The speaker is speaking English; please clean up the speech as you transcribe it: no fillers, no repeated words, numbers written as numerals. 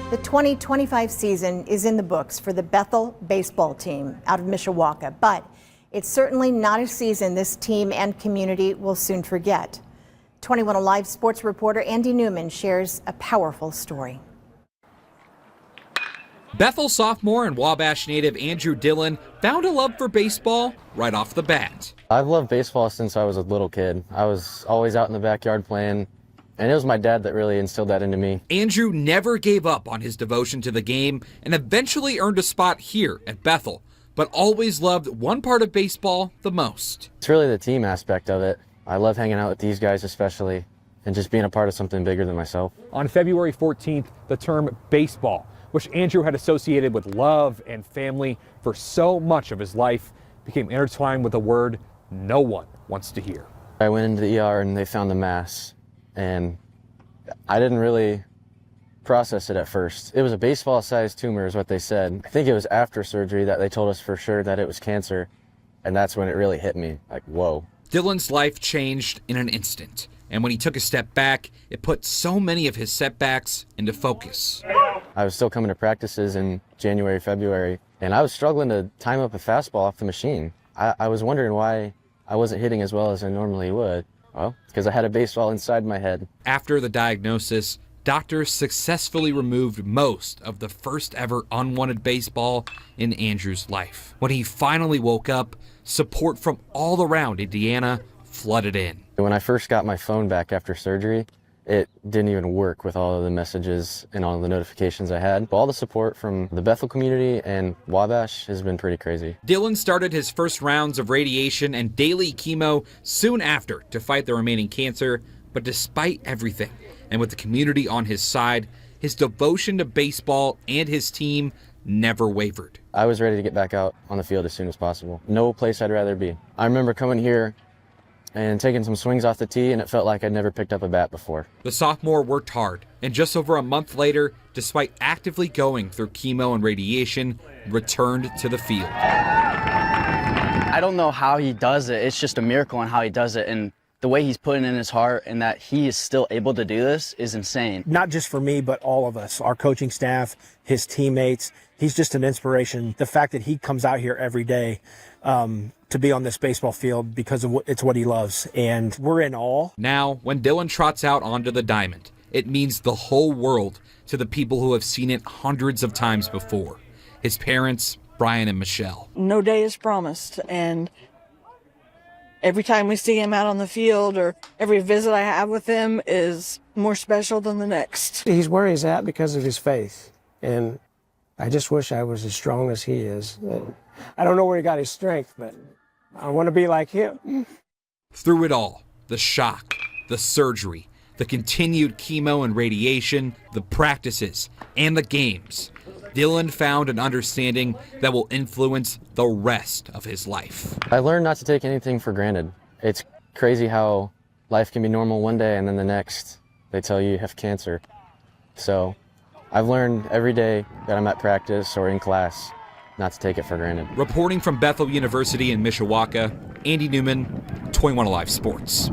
The 2025 season is in the books for the Bethel baseball team out of Mishawaka, but it's certainly not a season this team and community will soon forget. 21 Alive sports reporter Andy Newman shares a powerful story. Bethel sophomore and Wabash native Andrew Dillon found a love for baseball right off the bat. I've loved baseball since I was a little kid. I was always out in the backyard playing, and it was my dad that really instilled that into me. Andrew never gave up on his devotion to the game and eventually earned a spot here at Bethel, but always loved one part of baseball the most. It's really the team aspect of it. I love hanging out with these guys especially, and just being a part of something bigger than myself. On February 14th, the term baseball, which Andrew had associated with love and family for so much of his life, became intertwined with a word no one wants to hear. I went into the ER and they found the mass, and I didn't really process it at first. It was a baseball-sized tumor is what they said. I think it was after surgery that they told us for sure that it was cancer, and that's when it really hit me, like, whoa. Dillon's life changed in an instant, and when he took a step back, it put so many of his setbacks into focus. I was still coming to practices in January, February, and I was struggling to time up a fastball off the machine. I was wondering why I wasn't hitting as well as I normally would. Well, because I had a baseball inside my head. After the diagnosis, doctors successfully removed most of the first ever unwanted baseball in Andrew's life. When he finally woke up, support from all around Indiana flooded in. When I first got my phone back after surgery, it didn't even work with all of the messages and all the notifications I had. All the support from the Bethel community and Wabash has been pretty crazy. Dillon started his first rounds of radiation and daily chemo soon after to fight the remaining cancer, but despite everything, and with the community on his side, his devotion to baseball and his team never wavered. I was ready to get back out on the field as soon as possible. No place I'd rather be. I remember coming here and taking some swings off the tee, and it felt like I'd never picked up a bat before. The sophomore worked hard, and just over a month later, despite actively going through chemo and radiation, returned to the field. I don't know how he does it. It's just a miracle on how he does it, and the way he's putting in his heart and that he is still able to do this is insane. Not just for me, but all of us, our coaching staff, his teammates. He's just an inspiration. The fact that he comes out here every day to be on this baseball field because of it's what he loves, and we're in awe. Now, when Dillon trots out onto the diamond, it means the whole world to the people who have seen it hundreds of times before. His parents, Brian and Michelle. No day is promised, and every time we see him out on the field or every visit I have with him is more special than the next. He's where he's at because of his faith, and I just wish I was as strong as he is. I don't know where he got his strength, but I want to be like him. Through it all, the shock, the surgery, the continued chemo and radiation, the practices, and the games, Dillon found an understanding that will influence the rest of his life. I learned not to take anything for granted. It's crazy how life can be normal one day and then the next they tell you have cancer. So I've learned every day that I'm at practice or in class not to take it for granted. Reporting from Bethel University in Mishawaka, Andy Newman, 21 Alive Sports.